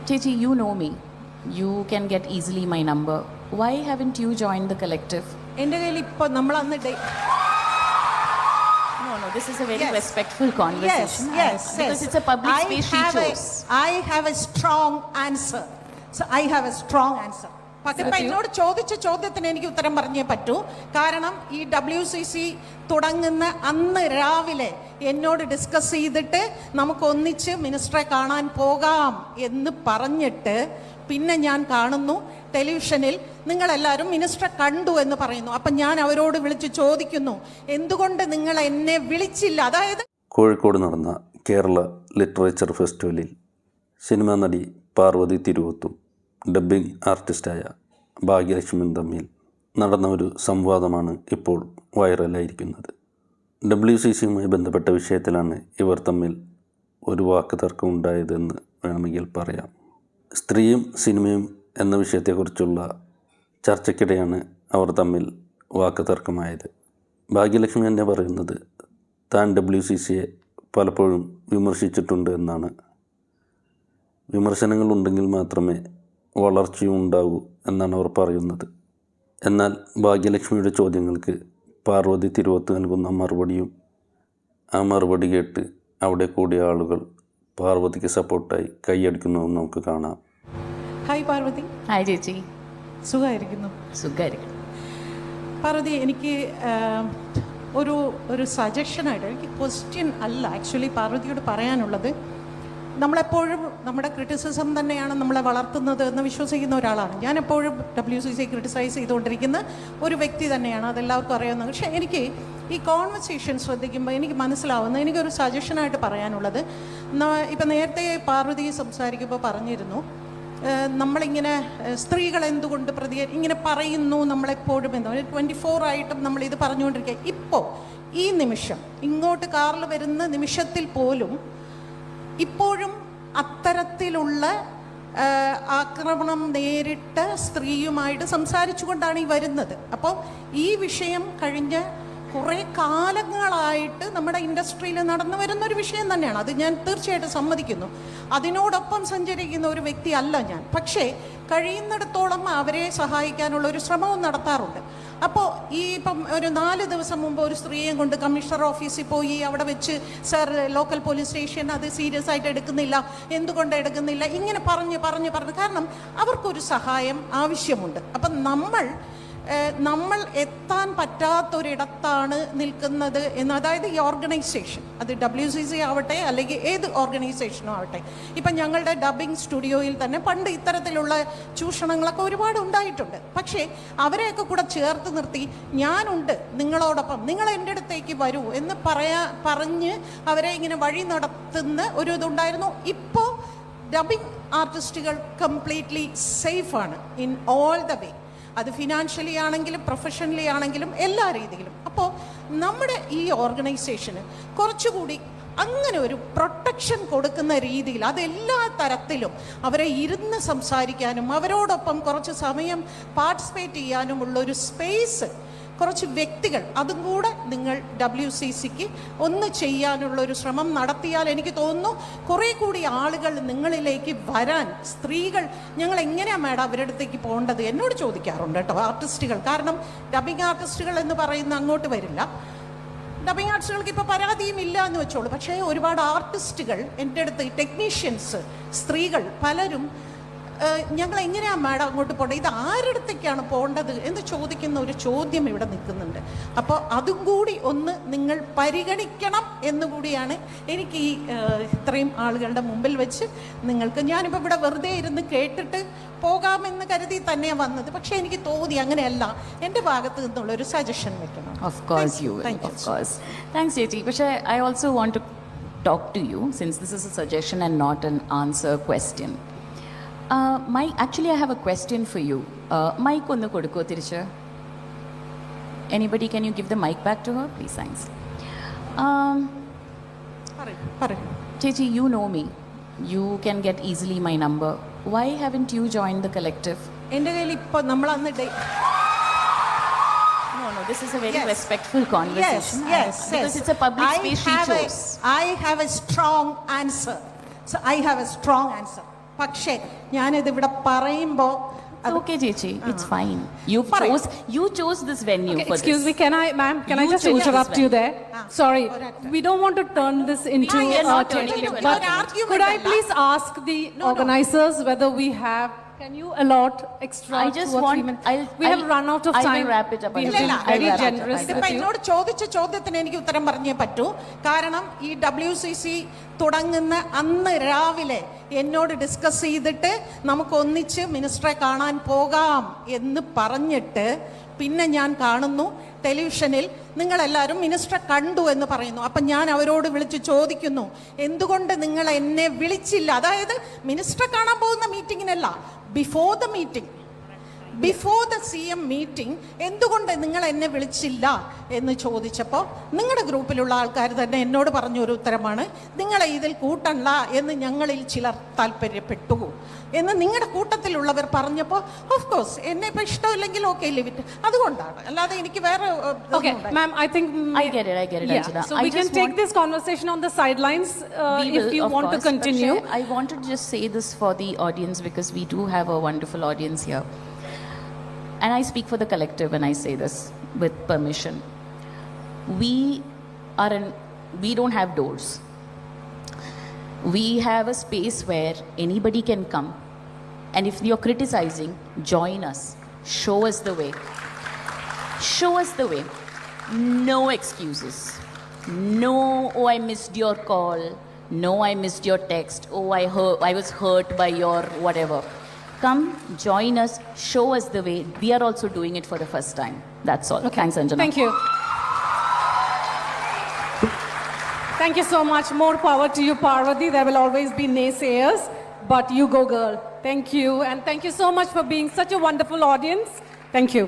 Chechi, you know me. You can get easily my number. Why haven't you joined the collective? എൻ്റെ കയ്യിൽ ഇപ്പോൾ നമ്മൾ അന്ന് No, this is a very respectful conversation. Yes. Because it's a public space she chose. I have a strong answer. So I have a strong answer. അതിപ്പോൾ എന്നോട് ചോദിച്ച ചോദ്യത്തിന് എനിക്ക് ഉത്തരം പറഞ്ഞേ പറ്റൂ. കാരണം ഈ WCC തുടങ്ങുന്ന അന്ന് രാവിലെ എന്നോട് ഡിസ്കസ് ചെയ്തിട്ട് നമുക്ക് ഒന്നിച്ച് മിനിസ്റ്ററെ കാണാൻ പോകാം എന്ന് പറഞ്ഞിട്ട് പിന്നെ ഞാൻ കാണുന്നു ടെലിവിഷനിൽ നിങ്ങളെല്ലാവരും മിനിസ്റ്ററെ കണ്ടു എന്ന് പറയുന്നു. അപ്പം ഞാൻ അവരോട് വിളിച്ച് ചോദിക്കുന്നു, എന്തുകൊണ്ട് നിങ്ങൾ എന്നെ വിളിച്ചില്ല? അതായത് കോഴിക്കോട് നടന്ന കേരള ലിറ്ററേച്ചർ ഫെസ്റ്റിവലിൽ സിനിമാ നടി പാർവതി തിരുവോത്തും ഡബ്ബിംഗ് ആർട്ടിസ്റ്റായ ഭാഗ്യലക്ഷ്മിയും തമ്മിൽ നടന്ന ഒരു സംവാദമാണ് ഇപ്പോൾ വൈറലായിരിക്കുന്നത്. WCCയുമായി ബന്ധപ്പെട്ട വിഷയത്തിലാണ് ഇവർ തമ്മിൽ ഒരു വാക്ക് തർക്കം ഉണ്ടായതെന്ന് വേണമെങ്കിൽ പറയാം. സ്ത്രീയും സിനിമയും എന്ന വിഷയത്തെക്കുറിച്ചുള്ള ചർച്ചയ്ക്കിടെയാണ് അവർ തമ്മിൽ വാക്ക് തർക്കമായത്. ഭാഗ്യലക്ഷ്മി തന്നെ പറയുന്നത് താൻ WCCയെ പലപ്പോഴും വിമർശിച്ചിട്ടുണ്ട് എന്നാണ്. വിമർശനങ്ങളുണ്ടെങ്കിൽ മാത്രമേ വളർച്ചയും ഉണ്ടാകൂ എന്നാണ് അവർ പറയുന്നത്. എന്നാൽ ഭാഗ്യലക്ഷ്മിയുടെ ചോദ്യങ്ങൾക്ക് പാർവതി തിരുവോത്ത് നൽകുന്ന മറുപടിയും ആ മറുപടി കേട്ട് അവിടെ കൂടിയ ആളുകൾ പാർവതിക്ക് സപ്പോർട്ടായി കൈയടിക്കുന്നതും നമുക്ക് കാണാം. ഹായ് പാർവതി. ഹായ് ചേച്ചി. സുഖമായിരിക്കുന്നു? സുഖമായിരിക്കുന്നു. പാർവതി, എനിക്ക് ഒരു സജഷനായിട്ട്, എനിക്ക് ക്വസ്റ്റ്യൻ അല്ല ആക്ച്വലി പാർവതിയോട് പറയാനുള്ളത്, നമ്മളെപ്പോഴും നമ്മുടെ ക്രിറ്റിസിസം തന്നെയാണ് നമ്മളെ വളർത്തുന്നത് എന്ന് വിശ്വസിക്കുന്ന ഒരാളാണ് ഞാൻ. എപ്പോഴും WCC ക്രിട്ടിസൈസ് ചെയ്തുകൊണ്ടിരിക്കുന്ന ഒരു വ്യക്തി തന്നെയാണ്, അതെല്ലാവർക്കും അറിയാവുന്നത്. പക്ഷേ എനിക്ക് ഈ കോൺവെർസേഷൻ ശ്രദ്ധിക്കുമ്പോൾ എനിക്ക് മനസ്സിലാവുന്ന, എനിക്കൊരു സജഷനായിട്ട് പറയാനുള്ളത്, ഇപ്പം നേരത്തെ പാർവതി സംസാരിക്കുമ്പോൾ പറഞ്ഞിരുന്നു, നമ്മളിങ്ങനെ സ്ത്രീകൾ എന്തുകൊണ്ട് ഇങ്ങനെ പറയുന്നു നമ്മളെപ്പോഴും എന്ന് 24 ആയിട്ടും നമ്മളിത് പറഞ്ഞുകൊണ്ടിരിക്കുക. ഇപ്പോൾ ഈ നിമിഷം ഇങ്ങോട്ട് കാറിൽ വരുന്ന നിമിഷത്തിൽ പോലും ഇപ്പോഴും അത്തരത്തിലുള്ള ആക്രമണം നേരിട്ട സ്ത്രീയുമായിട്ട് സംസാരിച്ചു കൊണ്ടാണ് ഈ വരുന്നത്. അപ്പോൾ ഈ വിഷയം കഴിഞ്ഞ കുറേ കാലങ്ങളായിട്ട് നമ്മുടെ ഇൻഡസ്ട്രിയിൽ നടന്നു വരുന്നൊരു വിഷയം തന്നെയാണ്. അത് ഞാൻ തീർച്ചയായിട്ടും സമ്മതിക്കുന്നു. അതിനോടൊപ്പം സഞ്ചരിക്കുന്ന ഒരു വ്യക്തി അല്ല ഞാൻ. പക്ഷേ കഴിയുന്നിടത്തോളം അവരെ സഹായിക്കാനുള്ള ഒരു ശ്രമവും നടത്താറുണ്ട്. അപ്പോൾ ഇപ്പം ഒരു 4 ദിവസം മുമ്പ് ഒരു സ്ത്രീയെ കൊണ്ട് കമ്മീഷണർ ഓഫീസിൽ പോയി അവിടെ വെച്ച്, സർ ലോക്കൽ പോലീസ് സ്റ്റേഷൻ അത് സീരിയസ് ആയിട്ട് എടുക്കുന്നില്ല, എന്തുകൊണ്ട് എടുക്കുന്നില്ല, ഇങ്ങനെ പറഞ്ഞ് കാരണം അവർക്കൊരു സഹായം ആവശ്യമുണ്ട്. അപ്പം നമ്മൾ എത്താൻ പറ്റാത്തൊരിടത്താണ് നിൽക്കുന്നത് എന്ന്, അതായത് ഈ ഓർഗനൈസേഷൻ, അത് WCC ആവട്ടെ അല്ലെങ്കിൽ ഏത് ഓർഗനൈസേഷനും ആവട്ടെ. ഇപ്പം ഞങ്ങളുടെ ഡബ്ബിംഗ് സ്റ്റുഡിയോയിൽ തന്നെ പണ്ട് ഇത്തരത്തിലുള്ള ചൂഷണങ്ങളൊക്കെ ഒരുപാട് ഉണ്ടായിട്ടുണ്ട്. പക്ഷേ അവരെയൊക്കെ കൂടെ ചേർത്ത് നിർത്തി, ഞാനുണ്ട് നിങ്ങളോടൊപ്പം, നിങ്ങൾ എൻ്റെ അടുത്തേക്ക് വരൂ എന്ന് പറഞ്ഞ് അവരെ ഇങ്ങനെ വഴി നടത്തുന്ന ഒരു ഇതുണ്ടായിരുന്നു. ഇപ്പോൾ ഡബ്ബിംഗ് ആർട്ടിസ്റ്റുകൾ കംപ്ലീറ്റ്ലി സേഫാണ് ഇൻ ഓൾ ദ വേ. അത് ഫിനാൻഷ്യലി ആണെങ്കിലും പ്രൊഫഷണലി ആണെങ്കിലും എല്ലാ രീതിയിലും. അപ്പോൾ നമ്മുടെ ഈ ഓർഗനൈസേഷന് കുറച്ചുകൂടി അങ്ങനെ ഒരു പ്രൊട്ടക്ഷൻ കൊടുക്കുന്ന രീതിയിൽ, അതെല്ലാ തരത്തിലും അവരെ ഇരുന്ന് സംസാരിക്കാനും അവരോടൊപ്പം കുറച്ച് സമയം പാർട്ടിസിപ്പേറ്റ് ചെയ്യാനുമുള്ളൊരു സ്പേസ്, കുറച്ച് വ്യക്തികൾ, അതും കൂടെ നിങ്ങൾ WCCക്ക് ഒന്ന് ചെയ്യാനുള്ളൊരു ശ്രമം നടത്തിയാൽ എനിക്ക് തോന്നുന്നു കുറേ കൂടി ആളുകൾ നിങ്ങളിലേക്ക് വരാൻ. സ്ത്രീകൾ, ഞങ്ങൾ എങ്ങനെയാണ് മാഡം അവരുടെ അടുത്തേക്ക് പോകേണ്ടത് എന്നോട് ചോദിക്കാറുണ്ട് കേട്ടോ ആർട്ടിസ്റ്റുകൾ. കാരണം ഡബ്ബിംഗ് ആർട്ടിസ്റ്റുകൾ എന്ന് പറയുന്ന അങ്ങോട്ട് വരില്ല. ഡബ്ബിംഗ് ആർട്ടിസ്റ്റുകൾക്ക് ഇപ്പോൾ പരാതിയും ഇല്ല എന്ന് വെച്ചോളൂ. പക്ഷേ ഒരുപാട് ആർട്ടിസ്റ്റുകൾ എൻ്റെ അടുത്ത്, ടെക്നീഷ്യൻസ്, സ്ത്രീകൾ പലരും, ഞങ്ങൾ എങ്ങനെയാണ് മാഡം അങ്ങോട്ട് പോകേണ്ടത്, ഇത് ആരുടെത്തേക്കാണ് പോകേണ്ടത് എന്ന് ചോദിക്കുന്ന ഒരു ചോദ്യം ഇവിടെ നിൽക്കുന്നുണ്ട്. അപ്പോൾ അതും കൂടി ഒന്ന് നിങ്ങൾ പരിഗണിക്കണം എന്നുകൂടിയാണ് എനിക്ക് ഈ ഇത്രയും ആളുകളുടെ മുമ്പിൽ വെച്ച് നിങ്ങൾക്ക്, ഞാനിപ്പോൾ ഇവിടെ വെറുതെ ഇരുന്ന് കേട്ടിട്ട് പോകാമെന്ന് കരുതി തന്നെയാണ് വന്നത്. പക്ഷേ എനിക്ക് തോന്നി അങ്ങനെയല്ല, എൻ്റെ ഭാഗത്ത് നിന്നുള്ള ഒരു സജഷൻ വെക്കണം. Of course you will. Of course. Thanks ചേച്ചി. പക്ഷേ I also want to talk to you, since this is a suggestion and not an answer question. Actually I have a question for you. Mic ഒന്ന് കൊടുക്കോ തിരിച്ച്? Anybody, can you give the mic back to her please? Thanks. Chechi, you know me. You can get easily my number. Why haven't you joined the collective? എൻ്റെ കയ്യിൽ ഇപ്പോൾ നമ്മൾ അന്ന് No, this is a very respectful conversation. Yes. Because it's a public space she chose. I have a strong answer. So I have a strong answer. പക്ഷേ ഞാനിത് ഇവിടെ പറയുമ്പോൾ It's okay, Chechi. It's fine. You chose this venue for Excuse this. me, can I You just chose interrupt this you there? Sorry, correct. we don't want to turn this into Yeah, yes, a not turning it into but an argument could I alla. please ask the organizers whether we have, can you allot extra I just 2 or 3 want- minutes? We have run out of I will time. wrap it up. We have I'll been wrap it very up. generous ഇതിപ്പോ with you. എന്നോട് ചോദിച്ച ചോദ്യത്തിന് എനിക്ക് ഉത്തരം പറഞ്ഞേ പറ്റൂ. കാരണം ഈ WCC തുടങ്ങുന്ന അന്ന് രാവിലെ എന്നോട് ഡിസ്കസ് ചെയ്തിട്ട് നമുക്ക് ഒന്നിച്ച് മിനിസ്റ്ററെ കാണാൻ പോകാം എന്ന് പറഞ്ഞിട്ട് പിന്നെ ഞാൻ കാണുന്നു ടെലിവിഷനിൽ നിങ്ങളെല്ലാവരും മിനിസ്റ്ററെ കണ്ടു എന്ന് പറയുന്നു. അപ്പം ഞാൻ അവരോട് വിളിച്ച് ചോദിക്കുന്നു, എന്തുകൊണ്ട് നിങ്ങൾ എന്നെ വിളിച്ചില്ല? അതായത് മിനിസ്റ്ററെ കാണാൻ പോകുന്ന മീറ്റിങ്ങിനല്ല, before the meeting, before the CM meeting എന്തുകൊണ്ട് നിങ്ങൾ എന്നെ വിളിച്ചില്ല എന്ന് ചോദിച്ചപ്പോൾ നിങ്ങളുടെ ഗ്രൂപ്പിലുള്ള ആൾക്കാർ തന്നെ എന്നോട് പറഞ്ഞ ഒരു ഉത്തരമാണ്, നിങ്ങളെ ഇതിൽ കൂട്ടണ്ട എന്ന് ഞങ്ങളിൽ ചിലർ താല്പര്യപ്പെട്ടു എന്ന് നിങ്ങളുടെ കൂട്ടത്തിലുള്ളവർ പറഞ്ഞപ്പോൾ ഓഫ് കോഴ്സ് എന്നെ ഇപ്പം ഇഷ്ടമില്ലെങ്കിൽ ഓക്കെ ലിവിറ്റ്, അതുകൊണ്ടാണ്. അല്ലാതെ എനിക്ക് വേറെ Okay, ma'am, I think I get it, yeah. Anjana. So I we can just take want- this conversation on the sidelines We if will, you of want to course, continue. but I want to just say this for the audience because we do have a wonderful audience here. And I speak for the collective when I say this with permission. We don't have doors. We have a space where anybody can come. And if you're criticizing, join us. Show us the way. Show us the way. No excuses. No, oh, I missed your call. No, I missed your text. Oh, I was hurt by your whatever. Come, join us, show us the way. We are also doing it for the first time. That's all. Thanks, Anjana. Thank you. Thank you so much. More power to you, Parvati. There will always be naysayers, but you go, girl. Thank you. And thank you so much for being such a wonderful audience. Thank you.